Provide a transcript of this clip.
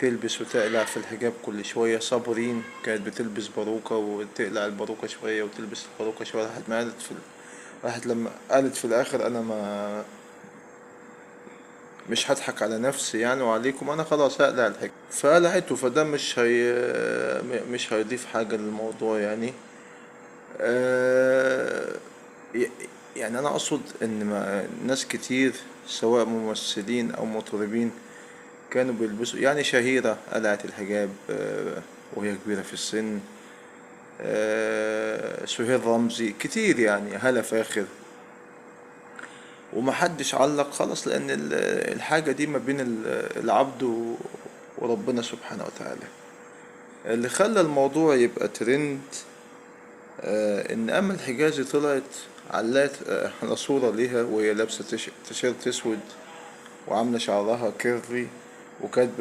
تلبس وتقلع في الحجاب كل شوية. صابرين كانت بتلبس باروكة وتقلع الباروكة شوية وتلبس الباروكة شوية، راحت ما قالت راحت لما قالت في الآخر أنا ما مش هضحك على نفسي يعني وعليكم، أنا خلاص هقلع الحجاب. فقلعته، فده مش هيضيف حاجة للموضوع يعني. آه، ي- يعني أنا أقصد إن ناس كتير سواء ممثلين أو مطربين كانوا بيلبسوا، يعني شهيرة قلعت الحجاب وهي كبيرة في السن. سهير رمزي كتير يعني، هالة فاخر. ومحدش علق خالص، لأن الحاجة دي ما بين العبد وربنا سبحانه وتعالى. اللي خلى الموضوع يبقى ترند إن أمل حجازي طلعت علات على صورة ليها وهي لابسة تيشيرت أسود وعاملة شعرها كيرلي وكاتبة